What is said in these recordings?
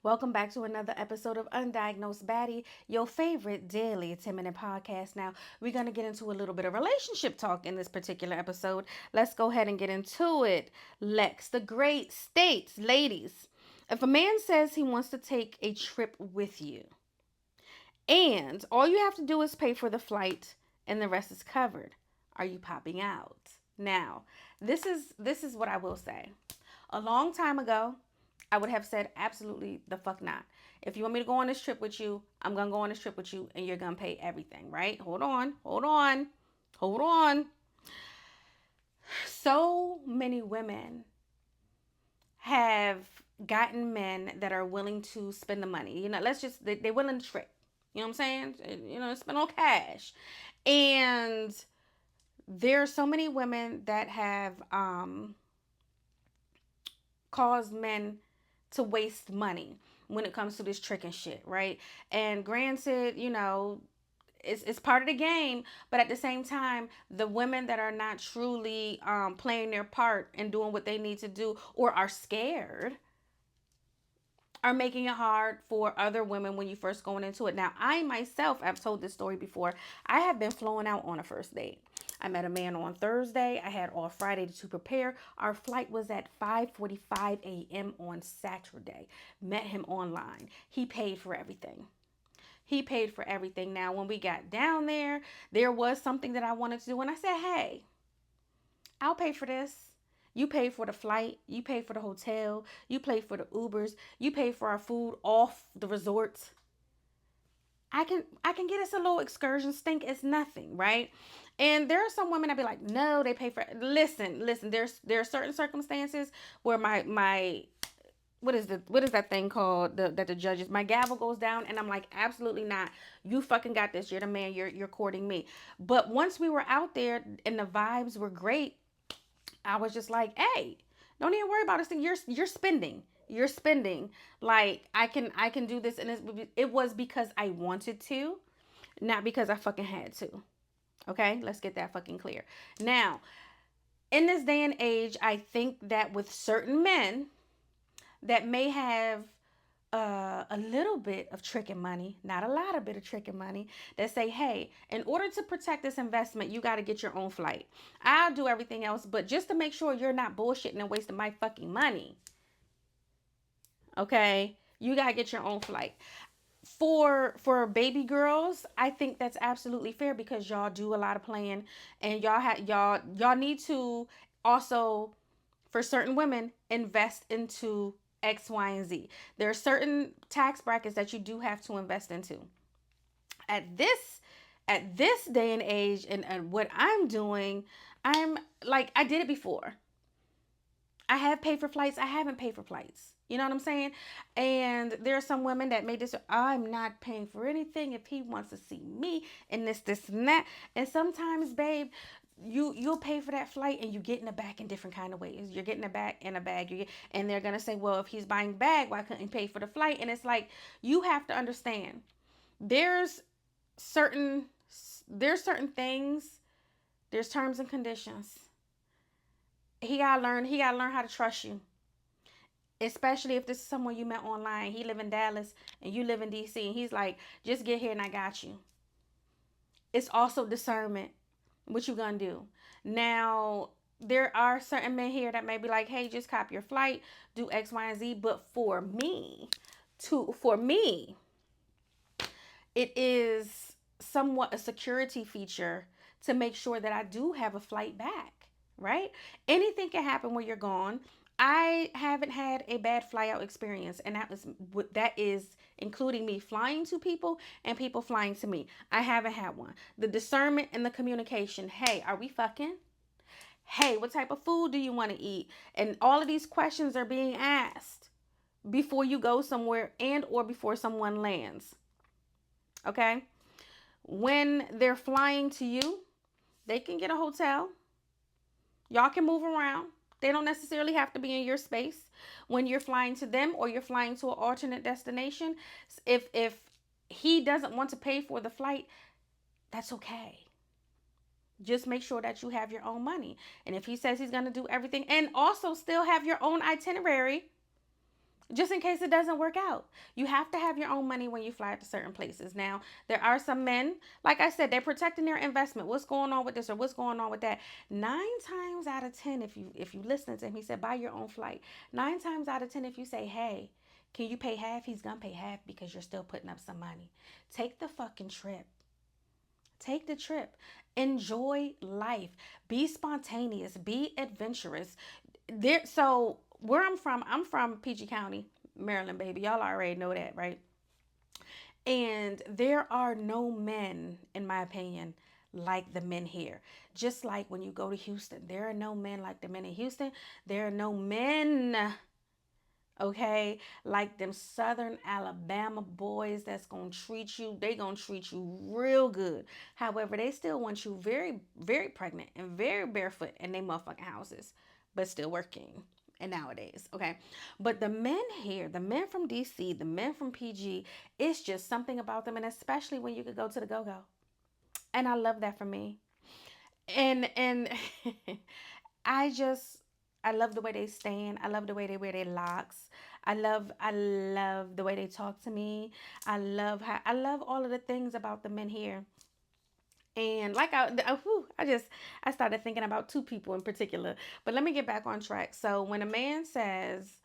Welcome back to another episode of Undiagnosed Baddie, your favorite daily 10-minute podcast. Now, we're going to get into a little bit of relationship talk in this particular episode. Let's go ahead and get into it. Lex, the great states, ladies, if a man says he wants to take a trip with you and all you have to do is pay for the flight and the rest is covered, are you popping out? Now, this is what I will say. A long time ago, I would have said absolutely the fuck not. If you want me to go on this trip with you, I'm gonna go on this trip with you and you're gonna pay everything, right? Hold on. So many women have gotten men that are willing to spend the money. They're willing to trick. You know what I'm saying? Spend on cash. And there are so many women that have caused men to waste money when it comes to this trick and shit, right? And granted, it's part of the game, but at the same time, the women that are not truly playing their part and doing what they need to do or are scared are making it hard for other women when you first going into it. Now, I myself, I've told this story before. I have been flown out on a first date. I met a man on Thursday. I had all Friday to prepare. Our flight was at 5:45 a.m. on Saturday. Met him online. He paid for everything. He paid for everything. Now, when we got down there was something that I wanted to do. And I said, hey, I'll pay for this. You pay for the flight. You pay for the hotel. You pay for the Ubers. You pay for our food off the resort. I can get us a little excursion stink. It's nothing, right? And there are some women that be like, no, they pay for it. Listen. There are certain circumstances where my what is that thing called that the judges, my gavel goes down and I'm like, absolutely not. You fucking got this. You're the man. You're courting me. But once we were out there and the vibes were great, I was just like, hey, don't even worry about this thing. You're spending. You're spending. Like I can do this, and it was because I wanted to, not because I fucking had to. Okay, let's get that fucking clear. Now, in this day and age, I think that with certain men that may have a little bit of tricking money, not a lot of bit of tricking money, that say, hey, in order to protect this investment, you got to get your own flight. I'll do everything else, but just to make sure you're not bullshitting and wasting my fucking money, okay, you got to get your own flight. For baby girls, I think that's absolutely fair because y'all do a lot of playing, and y'all need to also, for certain women, invest into X, Y, and Z. There are certain tax brackets that you do have to invest into. At this day and age, and what I'm doing, I'm like, I did it before. I have paid for flights. I haven't paid for flights. You know what I'm saying? And there are some women that made this, I'm not paying for anything if he wants to see me and this, and that. And sometimes, babe, you'll pay for that flight and you get in the back in different kind of ways. You're getting it back in a bag. And they're gonna say, well, if he's buying bag, why couldn't he pay for the flight? And it's like, you have to understand. There's certain there's certain things. There's terms and conditions. He gotta learn how to trust you, especially if this is someone you met online. He live in Dallas and you live in DC, and he's like, just get here and I got you. It's also discernment. What you gonna do? Now, there are certain men here that may be like, hey, just cop your flight, do X, Y, and Z. But for me, it is somewhat a security feature to make sure that I do have a flight back, right? Anything can happen when you're gone. I haven't had a bad fly out experience, and that is including me flying to people and people flying to me. I haven't had one. The discernment and the communication. Hey, are we fucking? Hey, what type of food do you want to eat? And all of these questions are being asked before you go somewhere and or before someone lands. Okay? When they're flying to you, they can get a hotel. Y'all can move around. They don't necessarily have to be in your space. When you're flying to them or you're flying to an alternate destination, if he doesn't want to pay for the flight, that's okay. Just make sure that you have your own money. And if he says he's going to do everything and also still have your own itinerary, just in case it doesn't work out. You have to have your own money when you fly to certain places. Now, there are some men, like I said, they're protecting their investment. What's going on with this or what's going on with that? 9 times out of 10, if you listen to him, he said buy your own flight. 9 times out of 10, if you say, hey, can you pay half? He's gonna pay half because you're still putting up some money. Take the fucking trip. Take the trip. Enjoy life. Be spontaneous. Be adventurous. So where I'm from PG County, Maryland, baby. Y'all already know that, right? And there are no men, in my opinion, like the men here. Just like when you go to Houston, there are no men like the men in Houston. There are no men, okay, like them Southern Alabama boys that's gonna treat you, they gonna treat you real good. However, they still want you very, very pregnant and very barefoot in their motherfucking houses, but still working. And nowadays, okay, but the men here, the men from DC, the men from PG, it's just something about them, and especially when you could go to the go-go, and I love that for me. And I just I love the way they stand. I love the way they wear their locks. I love the way they talk to me. I love all of the things about the men here. And like I started thinking about two people in particular. But let me get back on track. So when a man says,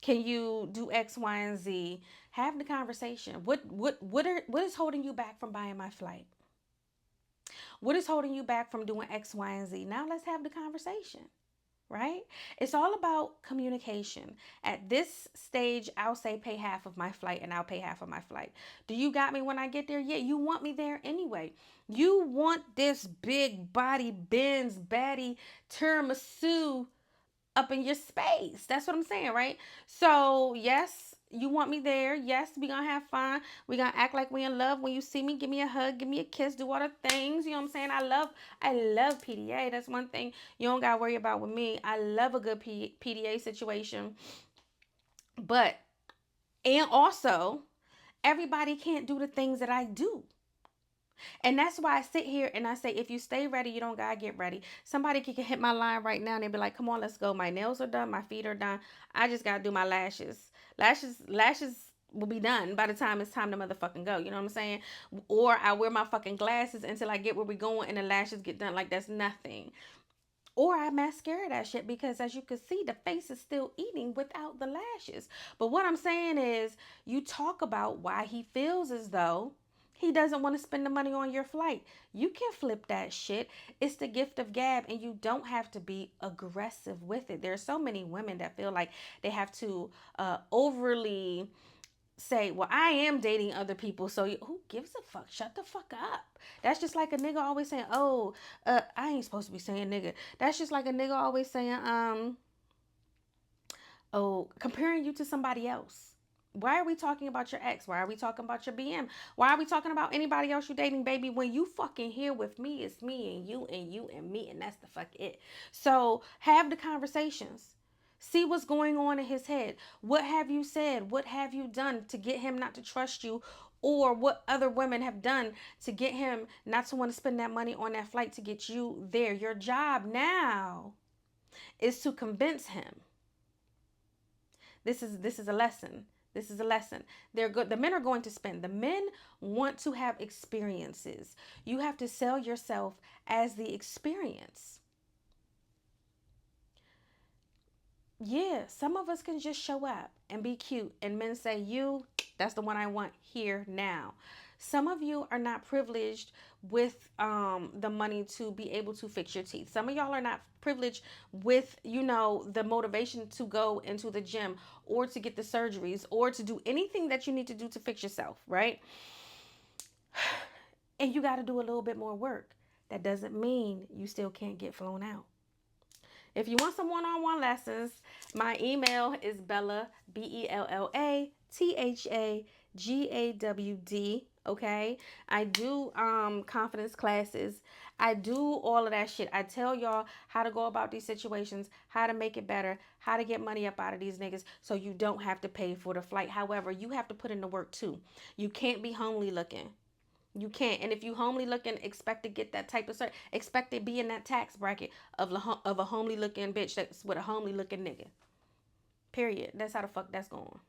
"Can you do X, Y, and Z?" Have the conversation. What is holding you back from buying my flight? What is holding you back from doing X, Y, and Z? Now let's have the conversation, right? It's all about communication. At this stage, I'll say pay half of my flight and I'll pay half of my flight. Do you got me when I get there? Yeah, you want me there anyway. You want this big body Benz baddie tiramisu up in your space. That's what I'm saying, right? So, yes, you want me there. Yes, we gonna have fun. We gonna act like we in love. When you see me, give me a hug, give me a kiss, do all the things. You know what I'm saying? I love PDA. That's one thing you don't gotta worry about with me. I love a good PDA situation. But and also, everybody can't do the things that I do. And that's why I sit here and I say, if you stay ready, you don't gotta get ready. Somebody can hit my line right now and they be like, come on, let's go. My nails are done, my feet are done. I just gotta do my lashes. Lashes will be done by the time it's time to motherfucking go. You know what I'm saying? Or I wear my fucking glasses until I get where we going and the lashes get done. Like that's nothing. Or I mascara that shit because as you can see, the face is still eating without the lashes. But what I'm saying is, you talk about why he feels as though he doesn't want to spend the money on your flight. You can flip that shit. It's the gift of gab, and you don't have to be aggressive with it. There are so many women that feel like they have to overly say, well, I am dating other people, so who gives a fuck? Shut the fuck up. That's just like a nigga always saying, oh, I ain't supposed to be saying nigga. That's just like a nigga always saying, oh, comparing you to somebody else. Why are we talking about your ex? Why are we talking about your BM? Why are we talking about anybody else you dating, baby? When you fucking here with me, it's me and you and me, and that's the fuck it. So have the conversations. See what's going on in his head. What have you said? What have you done to get him not to trust you? Or what other women have done to get him not to want to spend that money on that flight to get you there? Your job now is to convince him. This is a lesson. This is a lesson. They're good. The men are going to spend. The men want to have experiences. You have to sell yourself as the experience. Yeah, some of us can just show up and be cute, and men say, you, that's the one I want here now. Some of you are not privileged with the money to be able to fix your teeth. Some of y'all are not privileged with, the motivation to go into the gym or to get the surgeries or to do anything that you need to do to fix yourself, right? And you got to do a little bit more work. That doesn't mean you still can't get flown out. If you want some one-on-one lessons, my email is Bella, BellaThaGawd. Okay, I do confidence classes. I do all of that shit. I tell y'all how to go about these situations, how to make it better, how to get money up out of these niggas so you don't have to pay for the flight. However, you have to put in the work too. You can't be homely looking. You can't. And if you homely looking, expect to get that type of cert. Expect to be in that tax bracket of a homely looking bitch that's with a homely looking nigga. Period. That's how the fuck that's going.